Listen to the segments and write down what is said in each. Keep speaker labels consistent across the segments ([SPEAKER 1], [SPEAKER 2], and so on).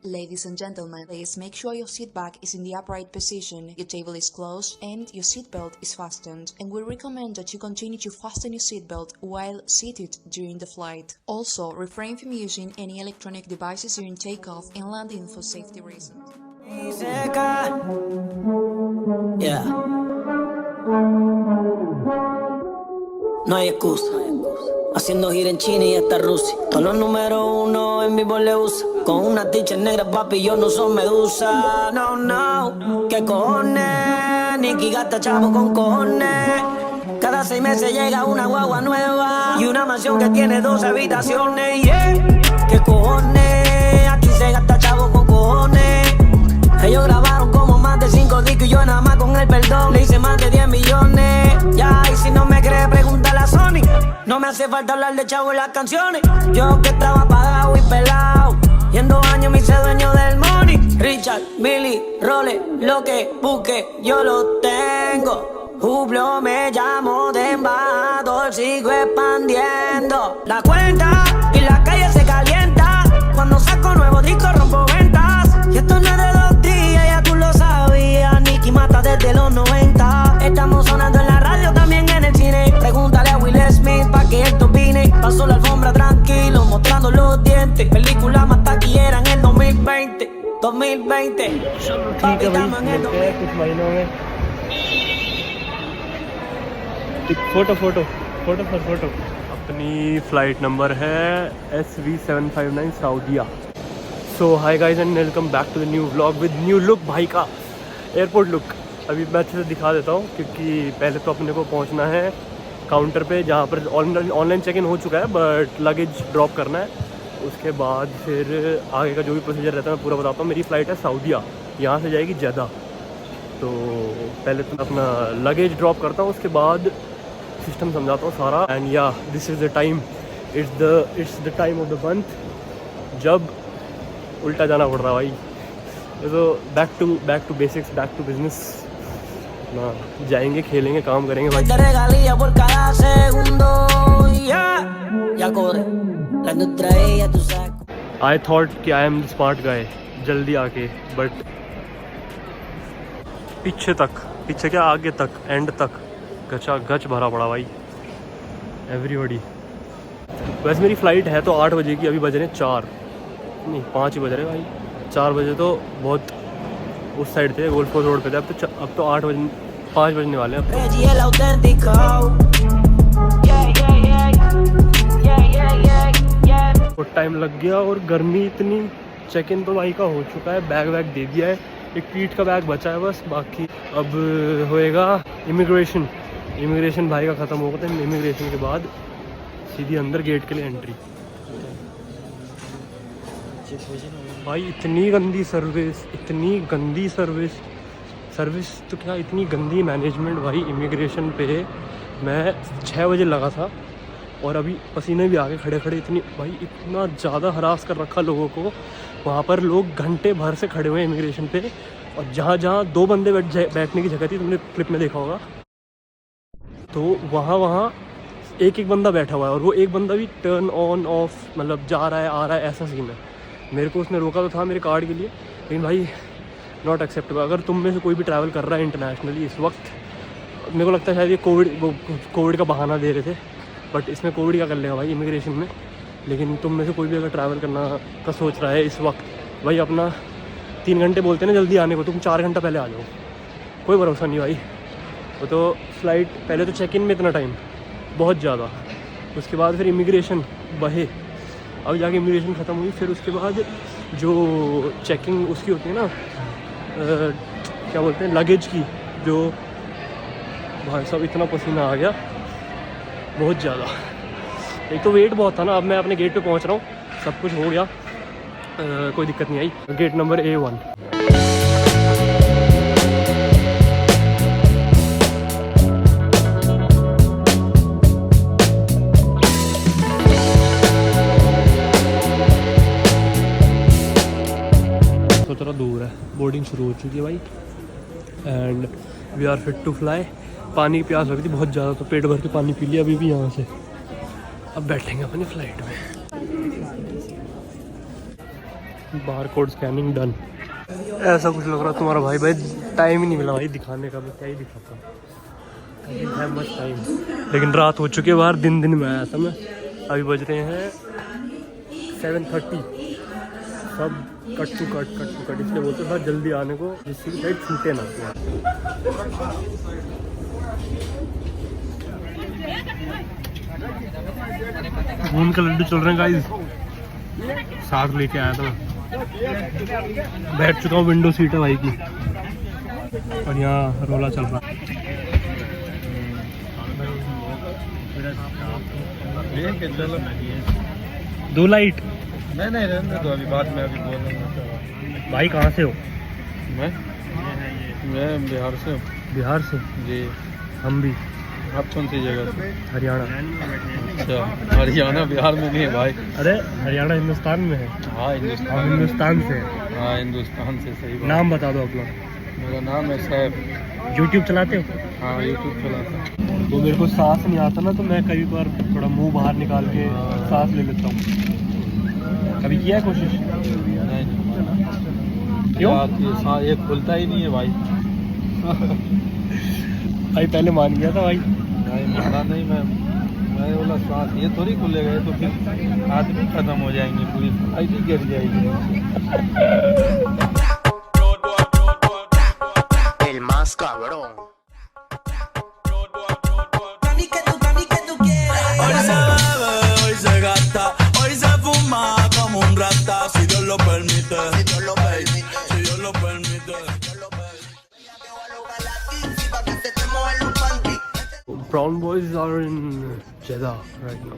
[SPEAKER 1] Ladies and gentlemen, please make sure your seat back is in the upright position, your table is closed, and your seatbelt is fastened. And we recommend that you continue to fasten your seatbelt while seated during the flight. Also, refrain from using any electronic devices during takeoff and landing for safety reasons.
[SPEAKER 2] Yeah. No hay excusa. Haciendo gira en China y hasta Rusia. Todos los números uno en vivo le usa. Con una ticha negra, papi, yo no soy medusa. No, no. ¿Qué cojones? Nicky gasta chavo con cojones. Cada 6 meses llega una guagua nueva. Y una mansión que tiene 2 habitaciones. Yeah. ¿Qué cojones? Aquí se gasta chavo con cojones. Ellos grabaron como más de 5 discos y yo nada más con el perdón le hice más de 10 millones. Ya, y si no me crees, pregúntale a Sony. No me hace falta hablar de chavo en las canciones. Yo que estaba apagado y pelado, y en 2 años me hice dueño del money. Richard, Billy, Rolex, lo que busque, yo lo tengo. Hublot me llamo de embajador, sigo expandiendo la cuenta y la calle se calienta. Cuando saco nuevo disco rompo ventas. Y esto no es de 2 días, ya tú lo sabías. Nicky mata desde los 90. Estamos sonando en la radio, también en el cine. Pregúntale a Will Smith pa' que él te opine. Paso la alfombra tranquilo, mostrando los dientes. Película más taquillera en el 2020. 2020.
[SPEAKER 3] ठीक है भाई, मिलते हैं कुछ महीनों में। Photo अपनी flight number है SV759 Saudia. So hi guys and welcome back to the new vlog with new look. भाई का एयरपोर्ट लुक अभी मैं अच्छे से दिखा देता हूँ, क्योंकि पहले तो अपने को पहुँचना है काउंटर पे जहाँ पर ऑनलाइन चेक इन हो चुका है, बट लगेज ड्रॉप करना है। उसके बाद फिर आगे का जो भी प्रोसीजर रहता है मैं पूरा बताता हूँ। मेरी फ़्लाइट है सऊदीया, यहाँ से जाएगी जद्दा। तो पहले तो अपना लगेज ड्रॉप करता हूँ, उसके बाद सिस्टम समझाता हूँ सारा। And yeah this is the time, it's the time of the month जब उल्टा जाना पड़ रहा है भाई। तो back to basics, back to business ना, जाएंगे, खेलेंगे, काम करेंगे भाई। आई थॉट कि I am the smart guy जल्दी आके, बट पीछे क्या आगे तक, एंड तक गच भरा पड़ा भाई एवरीबॉडी। वैसे मेरी फ़्लाइट है तो 8 बजे की, अभी बज रहे 4 नहीं 5 ही बज रहे भाई। 4 बजे तो बहुत उस साइड थे, गोल्फ कोर्स रोड पे थे। अब तो 8 बजे 5 बजने वाले हैं। बहुत टाइम लग गया और गर्मी इतनी। चेक इन तो भाई का हो चुका है, बैग वैग दे दिया है, एक पीठ का बैग बचा है बस। बाकी अब होएगा इमिग्रेशन भाई का ख़त्म होगा, तो इमिग्रेशन के बाद सीधी अंदर गेट के लिए एंट्री। भाई इतनी गंदी सर्विस तो क्या, इतनी गंदी मैनेजमेंट भाई। इमिग्रेशन पे मैं 6 बजे लगा था और अभी पसीने भी आ गए खड़े इतना ज़्यादा हरास कर रखा लोगों को। वहाँ पर लोग घंटे भर से खड़े हुए हैं इमिग्रेशन पे, और जहाँ 2 बंदे बैठने की जगह थी, तुमने क्लिप में देखा होगा, तो वहाँ एक बंदा बैठा हुआ है, और वो एक बंदा भी टर्न ऑन ऑफ, मतलब जा रहा है आ रहा है, ऐसा सीन है। मेरे को उसने रोका तो था मेरे कार्ड के लिए, लेकिन भाई नॉट एक्सेप्टेबल। अगर तुम में से कोई भी ट्रैवल कर रहा है इंटरनेशनली इस वक्त, मेरे को लगता है शायद ये कोविड का बहाना दे रहे थे, बट इसमें कोविड क्या कर लेगा भाई इमिग्रेशन में। लेकिन तुम में से कोई भी अगर ट्रैवल करना का सोच रहा है इस वक्त, भाई अपना 3 घंटे बोलते हैं ना जल्दी आने को, तुम 4 घंटा पहले आ जाओ, कोई भरोसा नहीं भाई। वो तो फ़्लाइट पहले तो चेक इन में इतना टाइम, बहुत ज़्यादा, उसके बाद फिर इमिग्रेशन बहे, अब जाके इमिग्रेशन ख़त्म हुई, फिर उसके बाद जो चेकिंग उसकी होती है ना, क्या बोलते हैं, लगेज की, जो भाई साहब इतना पसीना आ गया बहुत ज़्यादा। एक तो वेट बहुत था ना। अब मैं अपने गेट पे पहुंच रहा हूँ, सब कुछ हो गया, कोई दिक्कत नहीं आई। Gate number A1। तो थोड़ा दूर है, बोर्डिंग शुरू हो चुकी है भाई, and we are fit to fly. पानी की प्यास लगी थी बहुत ज़्यादा, तो पेट भर के पानी पी लिया अभी भी यहाँ से। अब बैठेंगे अपनी फ़्लाइट में। Bar code scanning done. ऐसा कुछ लग रहा तुम्हारा भाई टाइम ही नहीं मिला भाई दिखाने का, मैं क्या ही दिखाता है मच टाइम। लेकिन रात हो चुकी है बाहर, दिन में आया था मैं। अभी बज रहे हैं 7:30। सब कट टू कट इसलिए बोलते था जल्दी आने को, जिससे कि साइड छूटे ना। खून का लड्डू चल रहे हैं गाइस, साथ लेके आया था मैं। बैठ चुका हूँ, विंडो सीट है भाई की, और यहाँ रोला चल रहा है। 2 लाइट
[SPEAKER 4] नहीं रहने दो, अभी बाद में अभी बोलूँगा।
[SPEAKER 3] भाई कहाँ से हो?
[SPEAKER 4] मैं बिहार से हूँ।
[SPEAKER 3] बिहार से?
[SPEAKER 4] जी।
[SPEAKER 3] हम भी।
[SPEAKER 4] आप कौन सी जगह से?
[SPEAKER 3] हरियाणा।
[SPEAKER 4] अच्छा, हरियाणा बिहार में नहीं है भाई।
[SPEAKER 3] अरे हरियाणा हिंदुस्तान में है।
[SPEAKER 4] हाँ
[SPEAKER 3] हिंदुस्तान से।
[SPEAKER 4] हाँ हिंदुस्तान से, सही बात।
[SPEAKER 3] नाम बता दो अपना।
[SPEAKER 4] मेरा नाम है सैफ।
[SPEAKER 3] यूट्यूब चलाते हो?
[SPEAKER 4] हाँ यूट्यूब चलाता हूँ।
[SPEAKER 3] तो मेरे को सांस नहीं आता ना, तो मैं कभी बार थोड़ा मुंह बाहर निकाल के सांस ले लेता हूँ। कभी किया है कोशिश?
[SPEAKER 4] नहीं।
[SPEAKER 3] क्यों?
[SPEAKER 4] ये खुलता ही नहीं है भाई।
[SPEAKER 3] भाई पहले मान गया था भाई।
[SPEAKER 4] नहीं माना नहीं, मैं बोला सांस ये थोड़ी खुलेगा, ये तो फिर आदमी खत्म हो जाएंगे, पूरी फ्लाइट ही गिर जाएगी।
[SPEAKER 5] El más cabrón.
[SPEAKER 6] Hoy se bebe, hoy se gasta, hoy se fuma como un rata, si Dios lo permite, si Dios lo permite, si Dios lo permite.
[SPEAKER 3] Brown boys are in Jeddah right now,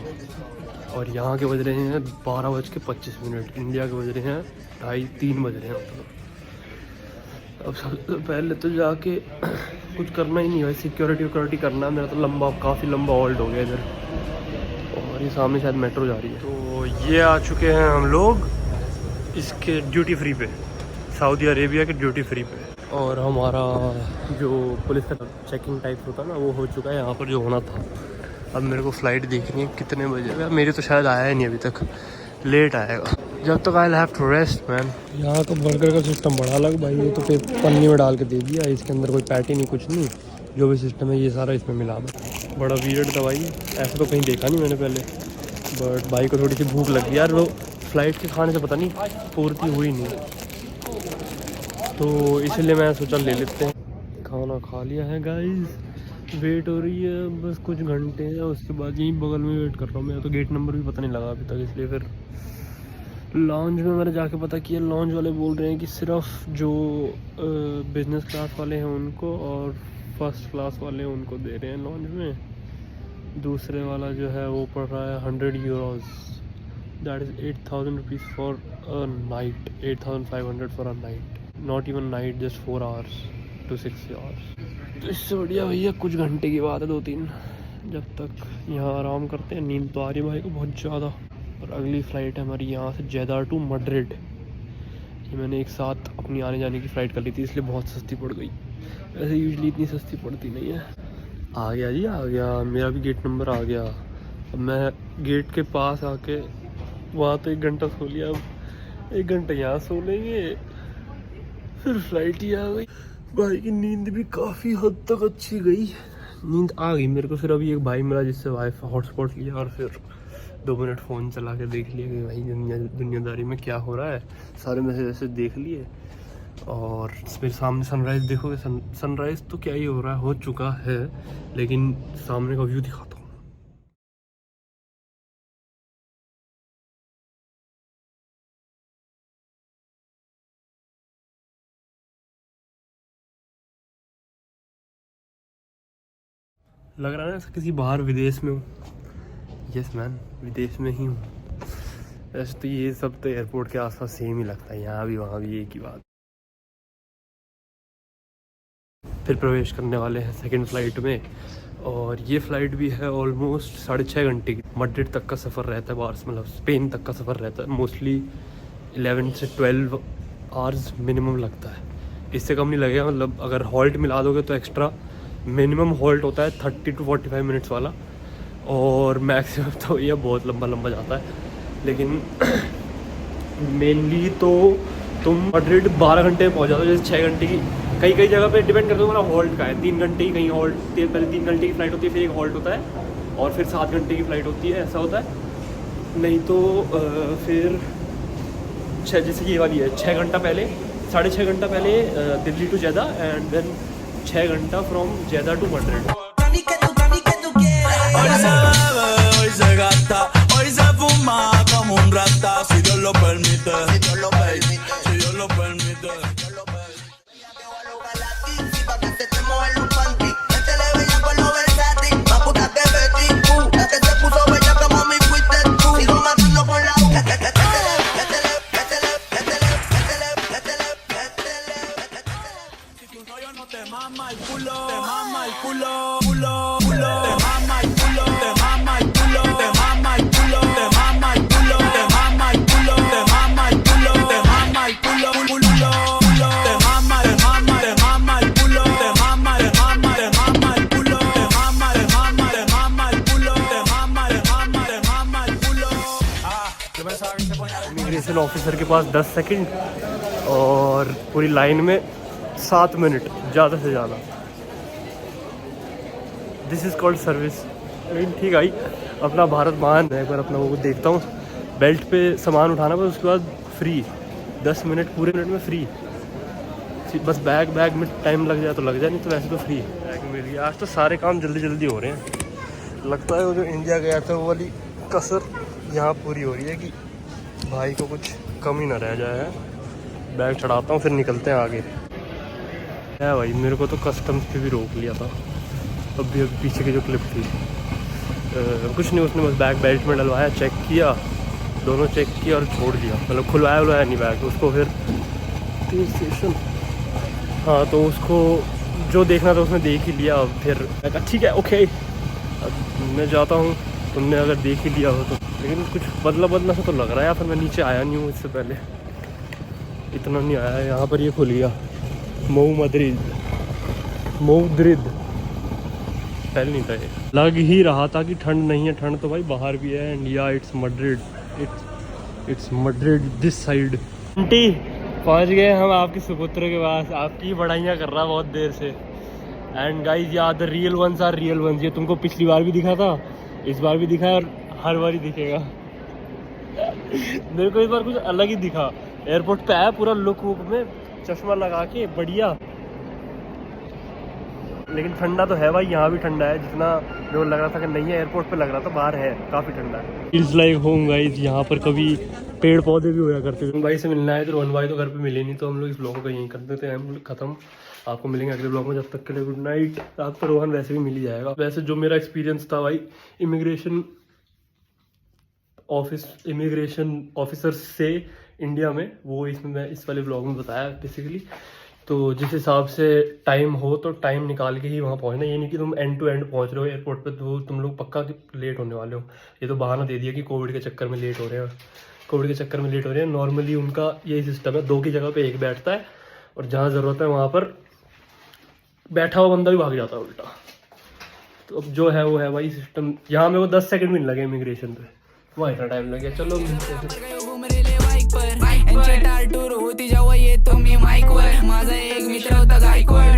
[SPEAKER 3] और यहाँ के बज रहे हैं 12:25। India के बज रहे हैं 2:30-3 बज रहे हैं। अब सबसे पहले तो जाके कुछ करना ही नहीं भाई, सिक्योरिटी करना है। मेरा तो काफ़ी लंबा हॉल्ट हो गया इधर, और ये सामने शायद मेट्रो जा रही है। तो ये आ चुके हैं हम लोग इसके ड्यूटी फ्री पे, सऊदी अरेबिया के ड्यूटी फ्री पे। और हमारा जो पुलिस का चेकिंग टाइप होता है ना, वो हो चुका है यहाँ पर जो होना था। अब मेरे को फ़्लाइट देखनी है कितने बजे। मेरी तो शायद आया ही नहीं अभी तक, लेट आएगा। जब तक I have to rest man. यहाँ तो बर्गर का सिस्टम बड़ा अलग भाई, ये तो पन्नी में डाल के दे दिया, इसके अंदर कोई पैटी नहीं कुछ नहीं, जो भी सिस्टम है ये सारा इसमें मिला है। बड़ा वियर्ड था भाई, ऐसा तो कहीं देखा नहीं मैंने पहले। बट भाई को थोड़ी सी भूख लगी यार, वो फ़्लाइट के खाने से पता नहीं पूर्ति हुई नहीं, तो इसलिए मैं सोचा ले लेते हैं। खाना खा लिया है गाइस, वेट हो रही है बस कुछ घंटे हैं, उसके बाद यहीं बगल में वेट कर रहा हूँ मैं। तो गेट नंबर भी पता नहीं लगा अभी तक, इसलिए फिर लॉन्ज में मैंने जाके पता किया। लॉन्ज वाले बोल रहे हैं कि सिर्फ जो बिज़नेस क्लास वाले हैं उनको और फर्स्ट क्लास वाले हैं उनको दे रहे हैं लॉन्ज में। दूसरे वाला जो है वो पड़ रहा है 100 euros, that is 8,000 rupees for a night, 8,500 for a night, not even night, just 4 hours to 6 hours। तो इससे बढ़िया भैया कुछ घंटे की बात है, 2-3, जब तक यहाँ आराम करते हैं। नींद तो आ रही है भाई को बहुत ज़्यादा। और अगली फ़्लाइट है हमारी यहाँ से जेदा टू मैड्रिड। ये मैंने एक साथ अपनी आने जाने की फ़्लाइट कर ली थी, इसलिए बहुत सस्ती पड़ गई। वैसे यूजली इतनी सस्ती पड़ती नहीं है। आ गया जी, आ गया, मेरा भी गेट नंबर आ गया। अब मैं गेट के पास आके वहाँ तो 1 घंटा सो लिया, अब 1 घंटा यहाँ सो लेंगे, फिर फ्लाइट ही आ गई। भाई की नींद भी काफ़ी हद तक अच्छी गई, नींद आ गई मेरे को। फिर अभी एक भाई मिला जिससे वाईफाई हॉटस्पॉट लिया, और फिर 2 मिनट फ़ोन चला के देख लिया कि भाई दुनियादारी में क्या हो रहा है। सारे मैसेज ऐसे देख लिए, और फिर सामने सनराइज़ देखोगे। सनराइज़ तो क्या ही हो रहा है, हो चुका है, लेकिन सामने का व्यू दिखाता हूँ। लग रहा है ना किसी बाहर विदेश में हूँ। यस मैन, विदेश में ही हूँ। वैसे तो ये सब तो एयरपोर्ट के आसपास सेम ही लगता है, यहाँ भी वहाँ भी एक ही बात। फिर प्रवेश करने वाले हैं सेकंड फ़्लाइट में, और ये फ़्लाइट भी है ऑलमोस्ट 6.5 घंटे की। मैड्रिड तक का सफ़र रहता है, बाहर मतलब स्पेन तक का सफ़र रहता है। मोस्टली 11 से 12 आवर्स मिनिमम लगता है, इससे कम नहीं लगेगा। मतलब अगर हॉल्ट मिला दोगे तो एक्स्ट्रा मिनिमम हॉल्ट होता है 30 to 45 मिनट्स वाला, और मैक्सिमम तो ये बहुत लंबा जाता है। लेकिन मेनली तो तुम मैड्रिड 12 घंटे में पहुँच जाते हो, जैसे 6 घंटे की कई जगह पे डिपेंड करता है तुम्हारा हॉल्ट का है। 3 घंटे की कहीं हॉल्ट, पहले 3 घंटे की फ़्लाइट होती है, फिर एक हॉल्ट होता है और फिर 7 घंटे की फ़्लाइट होती है, ऐसा होता है। नहीं तो फिर जैसे ये वाली है 6 घंटा पहले, 6.5 घंटा पहले Delhi to Jeddah and then 6 घंटा from Jeddah to Madrid.
[SPEAKER 6] Hoy se bebe, hoy se gasta, hoy se fuma como un rata, si Dios lo permite, si Dios lo permite, si Dios lo permite. Te mama el culo, te mama el culo, culo, culo, te mama el culo, te mama el culo, te mama el culo, te mama el culo, te mama el culo, te mama el culo, te mama el culo, culo, culo, te mama el culo, te mama el culo, te mama el culo, te mama el culo, te mama el culo, te mama el culo.
[SPEAKER 3] Immigration officer के पास 10 second और पूरी line में 7 minute ज़्यादा से ज़्यादा। This is called service. लेकिन ठीक आई, अपना भारत महान है। एक बार अपना वो देखता हूँ, बेल्ट पे सामान उठाना, बस उसके बाद फ्री 10 मिनट, पूरे मिनट में फ्री। बस बैग में टाइम लग जाए तो लग जाए, नहीं तो वैसे तो फ्री। बैग मिल गया। आज तो सारे काम जल्दी जल्दी हो रहे हैं। लगता है वो जो इंडिया गया था वो वाली कसर यहाँ पूरी हो रही है कि भाई को कुछ कमी ना रह जाए। बैग चढ़ाता हूँ, फिर निकलते हैं आगे। है भाई, मेरे को तो कस्टम्स पे भी रोक लिया था अभी पीछे की जो क्लिप थी। कुछ नहीं, उसने बस बैग बेल्ट में डलवाया, चेक किया, दोनों चेक किया और छोड़ दिया। मतलब खुलवाया नहीं बैग उसको। फिर 3 स्टेशन, हाँ, तो उसको जो देखना था उसने देख ही लिया। फिर मैं कहा ठीक है, ओके, अब मैं जाता हूँ, तुमने अगर देख ही लिया हो तो। लेकिन कुछ बदला सा तो लग रहा है। फिर मैं नीचे आया नहीं हूँ इससे पहले, इतना नहीं आया। यहाँ पर ये खुल गया, मैड्रिड पहले नहीं था ये। लग ही रहा था कि ठंड नहीं है, ठंड तो भाई बाहर भी है। एंड या it's Madrid, it's Madrid this side. Aunty पहुंच गए हम आपके सुपुत्र के पास। आपकी बढ़ाइयाँ कर रहा बहुत देर से। And guys yeah the real ones are real ones. ये तुमको पिछली बार भी दिखा था, इस बार भी दिखा और हर बार ही दिखेगा। मेरे को इस बार कुछ अलग ही दिखा। एयरपोर्ट पे आया पूरा लुक वुक में, चश्मा लगा के बढ़िया। लेकिन ठंडा तो है भाई, यहाँ भी ठंडा है। जितना जो लग रहा था कि नहीं है एयरपोर्ट पे, लग रहा था बाहर है, काफ़ी ठंडा है। Feels like home guys. यहाँ पर कभी पेड़ पौधे भी होया करते थे। भाई से मिलना है तो रोहन भाई तो घर पे मिले नहीं, तो हम लोग इस ब्लॉग को यहीं कर देते हैं ख़त्म। आपको मिलेंगे अगले ब्लॉग में, जब तक के लिए गुड नाइट। रात को रोहन वैसे भी मिल ही जाएगा। वैसे जो मेरा एक्सपीरियंस था भाई इमिग्रेशन ऑफिसर से इंडिया में, वो इसमें मैं इस वाले ब्लॉग में बताया बेसिकली। तो जिस हिसाब से टाइम हो तो टाइम निकाल के ही वहाँ पहुँचना। ये नहीं कि तुम एंड टू एंड पहुँच रहे हो एयरपोर्ट पे तो तुम लोग पक्का लेट होने वाले हो। ये तो बहाना दे दिया कि कोविड के चक्कर में लेट हो रहे हैं। नॉर्मली उनका यही सिस्टम है, 2 की जगह पे 1 बैठता है और जहाँ ज़रूरत है वहाँ पर बैठा हुआ बंदा भी भाग जाता है उल्टा। तो अब जो है वो है भाई सिस्टम। यहाँ मेरे को 10 सेकंड भी नहीं लगे इमिग्रेशन पे, वहाँ इतना टाइम लग गया। चलो होती जेव्हा येतो मी माईकवर, माझा एक मित्र होता गायकवाड।